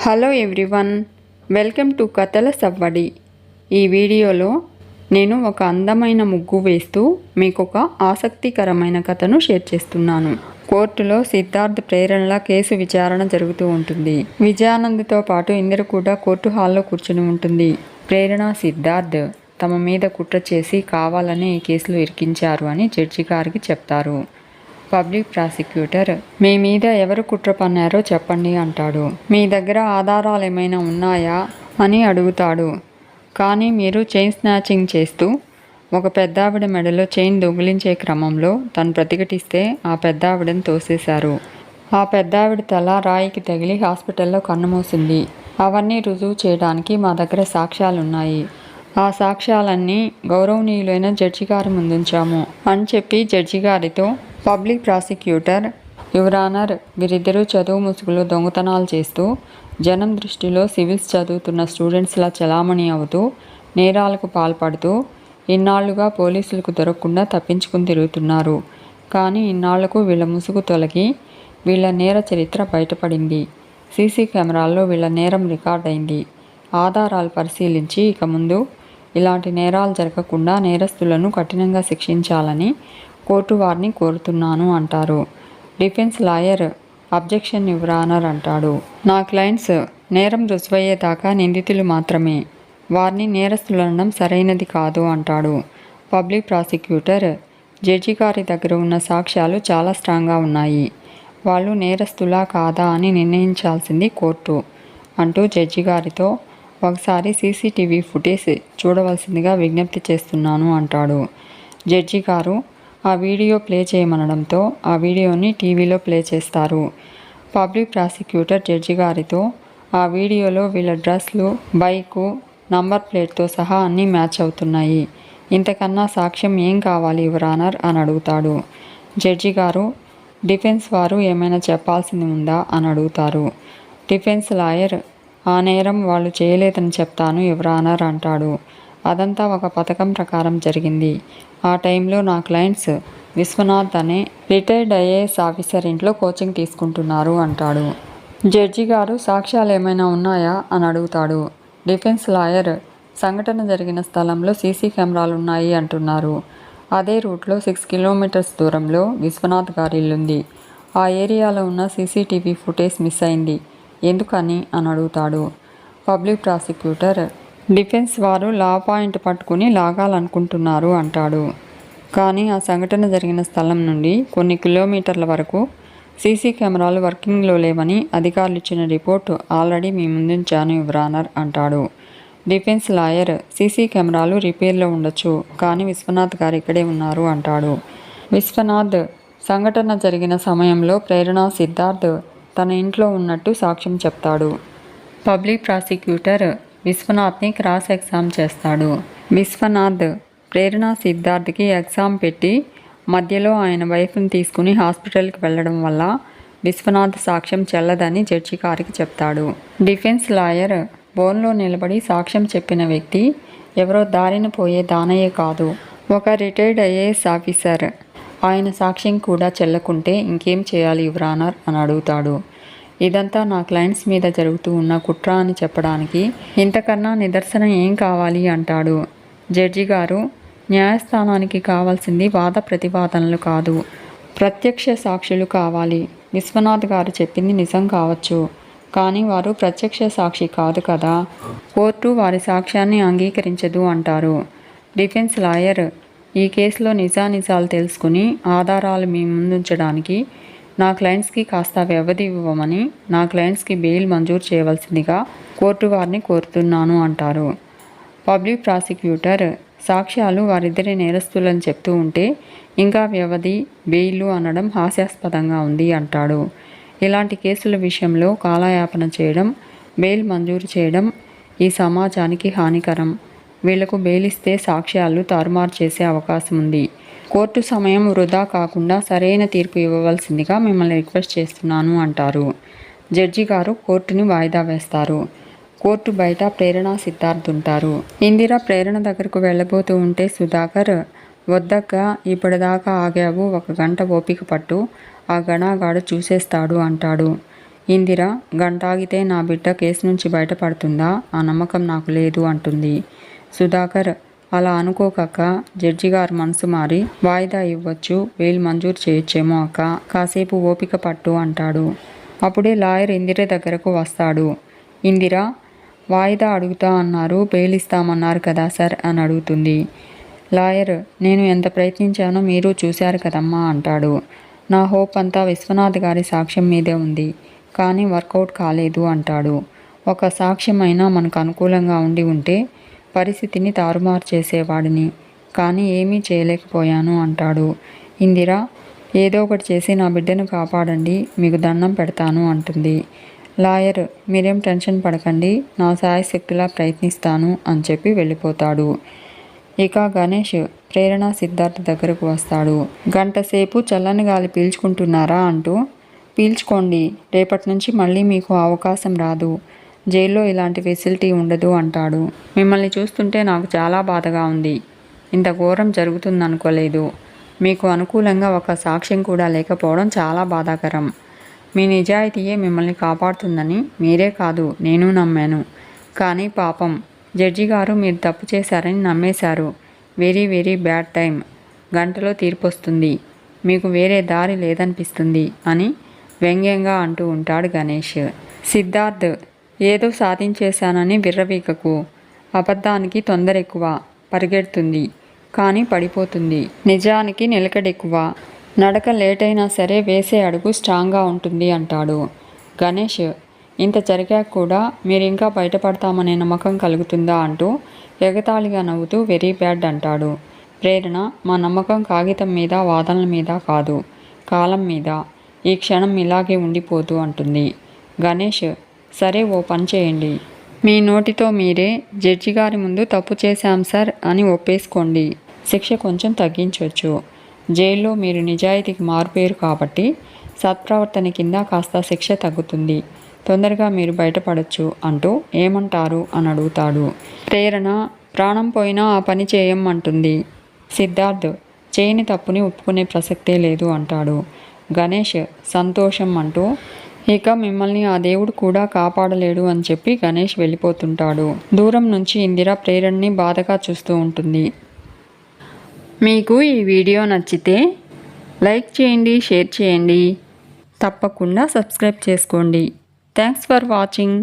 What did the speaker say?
Hello everyone, welcome to కథల సవ్వడి. ఈ వీడియోలో నేను ఒక అందమైన ముగ్గు వేస్తూ మీకు ఒక ఆసక్తికరమైన కథను షేర్ చేస్తున్నాను. కోర్టులో సిద్ధార్థ్ ప్రేరణల కేసు విచారణ జరుగుతూ ఉంటుంది. విజయానంద్తో పాటు ఇందిర కూడా కోర్టు హాల్లో కూర్చుని ఉంటుంది. ప్రేరణ, సిద్ధార్థ్ తమ మీద కుట్ర చేసి కావాలనే ఈ కేసులో ఇరికించారు అని జడ్జి గారికి చెప్తారు. పబ్లిక్ ప్రాసిక్యూటర్ మీ మీద ఎవరు కుట్ర పన్నారో చెప్పండి అంటాడు. మీ దగ్గర ఆధారాలు ఏమైనా ఉన్నాయా అని అడుగుతాడు. కానీ మీరు చైన్ స్నాచింగ్ చేస్తూ ఒక పెద్దావిడ మెడలో చైన్ దొంగిలించే క్రమంలో తను ప్రతిఘటిస్తే ఆ పెద్దావిడని తోసేశారు. ఆ పెద్దావిడ తల రాయికి తగిలి హాస్పిటల్లో కన్నుమూసింది. అవన్నీ రుజువు చేయడానికి మా దగ్గర సాక్ష్యాలున్నాయి. ఆ సాక్ష్యాలన్నీ గౌరవనీయులైన జడ్జి గారి ముందుంచాము అని చెప్పి జడ్జి గారితో పబ్లిక్ ప్రాసిక్యూటర్, యువర్ ఆనర్, వీరిద్దరూ చదువు ముసుగులో దొంగతనాలు చేస్తూ జనం దృష్టిలో సివిల్స్ చదువుతున్న స్టూడెంట్స్లా చలామణి అవుతూ నేరాలకు పాల్పడుతూ ఇన్నాళ్లుగా పోలీసులకు దొరకకుండా తప్పించుకుని తిరుగుతున్నారు. కానీ ఇన్నాళ్లకు వీళ్ళ ముసుగు తొలగి వీళ్ళ నేర చరిత్ర బయటపడింది. సీసీ కెమెరాల్లో వీళ్ళ నేరం రికార్డైంది. ఆధారాలు పరిశీలించి ఇక ముందు ఇలాంటి నేరాలు జరగకుండా నేరస్తులను కఠినంగా శిక్షించాలని కోర్టు వారిని కోరుతున్నాను అంటారు. Defence lawyer objection your honour అంటాడు. నా క్లయింట్స్ నేరం రుజువయ్యేదాకా నిందితులు మాత్రమే, వారిని నేరస్తులనడం సరైనది కాదు అంటాడు. పబ్లిక్ ప్రాసిక్యూటర్ జడ్జి గారి దగ్గర ఉన్న సాక్ష్యాలు చాలా స్ట్రాంగ్గా ఉన్నాయి. వాళ్ళు నేరస్తులా కాదా అని నిర్ణయించాల్సింది కోర్టు అంటూ జడ్జి గారితో ఒకసారి సీసీటీవీ ఫుటేజ్ చూడవలసిందిగా విజ్ఞప్తి చేస్తున్నాను అంటాడు. జడ్జి గారు ఆ వీడియో ప్లే చేయమనడంతో ఆ వీడియోని టీవీలో ప్లే చేస్తారు. పబ్లిక్ ప్రాసిక్యూటర్ జడ్జి గారితో ఆ వీడియోలో వీళ్ళ డ్రెస్లు, బైకు, నంబర్ ప్లేట్తో సహా అన్నీ మ్యాచ్ అవుతున్నాయి. ఇంతకన్నా సాక్ష్యం ఏం కావాలి యువర్ ఆనర్ అని అడుగుతాడు. జడ్జి గారు డిఫెన్స్ వారు ఏమైనా చెప్పాల్సింది ఉందా అని అడుగుతారు. డిఫెన్స్ లాయర్ ఆ నేరం వాళ్ళు చేయలేదని చెప్తాను యువర్ ఆనర్ అంటాడు. అదంతా ఒక పథకం ప్రకారం జరిగింది. ఆ టైంలో నా క్లయింట్స్ విశ్వనాథ్ అనే రిటైర్డ్ ఐఏఎస్ ఆఫీసర్ ఇంట్లో కోచింగ్ తీసుకుంటున్నారు అంటాడు. జడ్జి గారు సాక్ష్యాలు ఏమైనా ఉన్నాయా అని అడుగుతాడు. డిఫెన్స్ లాయర్ సంఘటన జరిగిన స్థలంలో సీసీ కెమెరాలు ఉన్నాయి అంటున్నారు. అదే రూట్లో 6 కిలోమీటర్స్ దూరంలో విశ్వనాథ్ గారి ఇల్లుంది. ఆ ఏరియాలో ఉన్న సీసీటీవీ ఫుటేజ్ మిస్ అయింది, ఎందుకని అని అడుగుతాడు. పబ్లిక్ ప్రాసిక్యూటర్ డిఫెన్స్ వారు లా పాయింట్ పట్టుకుని లాగాలనుకుంటున్నారు అంటాడు. కానీ ఆ సంఘటన జరిగిన స్థలం నుండి కొన్ని కిలోమీటర్ల వరకు సీసీ కెమెరాలు వర్కింగ్లో లేవని అధికారులు ఇచ్చిన రిపోర్టు ఆల్రెడీ మీ ముందుంచాను యువర్ ఆనర్ అంటాడు. డిఫెన్స్ లాయర్ సీసీ కెమెరాలు రిపేర్లో ఉండొచ్చు, కానీ విశ్వనాథ్ గారు ఇక్కడే ఉన్నారు అంటాడు. విశ్వనాథ్ సంఘటన జరిగిన సమయంలో ప్రేరణ, సిద్ధార్థ్ తన ఇంట్లో ఉన్నట్టు సాక్ష్యం చెప్తాడు. పబ్లిక్ ప్రాసిక్యూటర్ విశ్వనాథ్ని క్రాస్ ఎగ్జామ్ చేస్తాడు. విశ్వనాథ్ ప్రేరణ, సిద్ధార్థ్కి ఎగ్జామ్ పెట్టి మధ్యలో ఆయన వైఫ్ని తీసుకుని హాస్పిటల్కి వెళ్ళడం వల్ల విశ్వనాథ్ సాక్ష్యం చెల్లదని జడ్జి గారికి చెప్తాడు. డిఫెన్స్ లాయర్ బోన్లో నిలబడి సాక్ష్యం చెప్పిన వ్యక్తి ఎవరో దారిన పోయే దానయ్య కాదు, ఒక రిటైర్డ్ ఐఏఎస్ ఆఫీసర్. ఆయన సాక్ష్యం కూడా చెల్లకుంటే ఇంకేం చేయాలి యువర్ ఆనర్ అని అడుగుతాడు. ఇదంతా నా క్లయింట్స్ మీద జరుగుతూ ఉన్న కుట్ర అని చెప్పడానికి ఇంతకన్నా నిదర్శనం ఏం కావాలి అంటాడు. జడ్జి గారు న్యాయస్థానానికి కావాల్సింది వాద ప్రతివాదనలు కాదు, ప్రత్యక్ష సాక్షులు కావాలి. విశ్వనాథ్ గారు చెప్పింది నిజం కావచ్చు, కానీ వారు ప్రత్యక్ష సాక్షి కాదు కదా, కోర్టు వారి సాక్ష్యాన్ని అంగీకరించదు అంటారు. డిఫెన్స్ లాయర్ ఈ కేసులో నిజానిజాలు తెలుసుకుని ఆధారాలు మీ ముందుంచడానికి నా క్లయింట్స్కి కాస్త వ్యవధి ఇవ్వమని, నా క్లయింట్స్కి బెయిల్ మంజూరు చేయవలసిందిగా కోర్టు వారిని కోరుతున్నాను అంటారు. పబ్లిక్ ప్రాసిక్యూటర్ సాక్ష్యాలు వారిద్దరి నేరస్తులని చెప్తూ ఉంటే ఇంకా వ్యవధి, బెయిల్ అనడం హాస్యాస్పదంగా ఉంది అంటాడు. ఇలాంటి కేసుల విషయంలో కాలయాపన చేయడం, బెయిల్ మంజూరు చేయడం ఈ సమాజానికి హానికరం. వీళ్లకు బెయిల్ ఇస్తే సాక్ష్యాలు తారుమారు చేసే అవకాశం ఉంది. కోర్టు సమయం వృధా కాకుండా సరైన తీర్పు ఇవ్వవలసిందిగా మిమ్మల్ని రిక్వెస్ట్ చేస్తున్నాను అంటారు. జడ్జి గారు కోర్టుని వాయిదా వేస్తారు. కోర్టు బయట ప్రేరణ, సిద్ధార్థ్ ఉంటారు. ఇందిర ప్రేరణ దగ్గరకు వెళ్ళబోతూ ఉంటే సుధాకర్ వద్దక్క ఇప్పటిదాకా ఆగావు, 1 గంట ఓపిక పట్టు, ఆ గణాగాడు చూసేస్తాడు అంటాడు. ఇందిర గంట ఆగితే నా బిడ్డ కేసు నుంచి బయటపడుతుందా, ఆ నమ్మకం నాకు లేదు అంటుంది. సుధాకర్ అలా అనుకోకక్క, జడ్జి గారు మనసు మారి వాయిదా ఇవ్వచ్చు, బెయిల్ మంజూరు చేయొచ్చేమో అక్క, కాసేపు ఓపిక పట్టు అంటాడు. అప్పుడే లాయర్ ఇందిర దగ్గరకు వస్తాడు. ఇందిర వాయిదా అడుగుతా అన్నారు, బెయిల్ ఇస్తామన్నారు కదా సార్ అని అడుగుతుంది. లాయర్ నేను ఎంత ప్రయత్నించానో మీరు చూశారు కదమ్మా అంటాడు. నా హోప్ అంతా విశ్వనాథ్ గారి సాక్ష్యం మీదే ఉంది, కానీ వర్కౌట్ కాలేదు అంటాడు. ఒక సాక్ష్యమైనా మనకు అనుకూలంగా ఉండి ఉంటే పరిస్థితిని తారుమారు చేసేవాడిని, కానీ ఏమీ చేయలేకపోయాను అంటాడు. ఇందిర ఏదో ఒకటి చేసి నా బిడ్డను కాపాడండి, మీకు దండం పెడతాను అంటుంది. లాయర్ మీరేం టెన్షన్ పడకండి, నా శాయశక్తిలా ప్రయత్నిస్తాను అని చెప్పి వెళ్ళిపోతాడు. ఇక గణేష్ ప్రేరణ సిద్ధార్థ్ దగ్గరకు వస్తాడు. గంట సేపు చల్లని గాలి పీల్చుకుంటున్నారా అంటూ, పీల్చుకోండి, రేపటి నుంచి మళ్ళీ మీకు అవకాశం రాదు, జైల్లో ఇలాంటి ఫెసిలిటీ ఉండదు అంటాడు. మిమ్మల్ని చూస్తుంటే నాకు చాలా బాధగా ఉంది, ఇంత ఘోరం జరుగుతుందనుకోలేదు, మీకు అనుకూలంగా ఒక సాక్ష్యం కూడా లేకపోవడం చాలా బాధాకరం. మీ నిజాయితీయే మిమ్మల్ని కాపాడుతుందని మీరే కాదు నేను నమ్మాను, కానీ పాపం జడ్జి గారు మీరు తప్పు చేశారని నమ్మేశారు, వెరీ వెరీ బ్యాడ్ టైం, గంటలో తీర్పు వస్తుంది, మీకు వేరే దారి లేదనిపిస్తుంది అని వ్యంగ్యంగా అంటూ ఉంటాడు గణేష్. సిద్ధార్థ్ ఏదో సాధించేశానని విర్రవీకకు, అబద్ధానికి తొందర ఎక్కువ, పరిగెడుతుంది కానీ పడిపోతుంది, నిజానికి నిలకడెక్కువ, నడక లేట్ అయినా సరే వేసే అడుగు స్ట్రాంగ్గా ఉంటుంది అంటాడు. గణేష్ ఇంత జరిగాక కూడా మీరు ఇంకా బయటపడతామనే నమ్మకం కలుగుతుందా అంటూ ఎగతాళిగా నవ్వుతూ వెరీ బ్యాడ్ అంటాడు. ప్రేరణ మా నమ్మకం కాగితం మీద వాదనల మీద కాదు, కాలం మీద, ఈ క్షణం ఇలాగే ఉండిపోతూ అంటుంది. గణేష్ సరే ఓ పని చేయండి, మీ నోటితో మీరే జడ్జి గారి ముందు తప్పు చేశాం సార్ అని ఒప్పేసుకోండి, శిక్ష కొంచెం తగ్గించవచ్చు, జైల్లో మీరు నిజాయితీకి మారుపేరు కాబట్టి సత్ప్రవర్తన కింద కాస్త శిక్ష తగ్గుతుంది, తొందరగా మీరు బయటపడచ్చు అంటూ ఏమంటారు అని అడుగుతాడు. ప్రేరణ ప్రాణం పోయినా ఆ పని చేయమంటుంది. సిద్ధార్థ్ చేయని తప్పుని ఒప్పుకునే ప్రసక్తే లేదు అంటాడు. గణేష్ సంతోషం అంటూ ఇక మిమ్మల్ని ఆ దేవుడు కూడా కాపాడలేడు అని చెప్పి గణేష్ వెళ్ళిపోతుంటాడు. దూరం నుంచి ఇందిర ప్రేరణని బాధగా చూస్తూ ఉంటుంది. మీకు ఈ వీడియో నచ్చితే లైక్ చేయండి, షేర్ చేయండి, తప్పకుండా సబ్స్క్రైబ్ చేసుకోండి. Thanks for watching.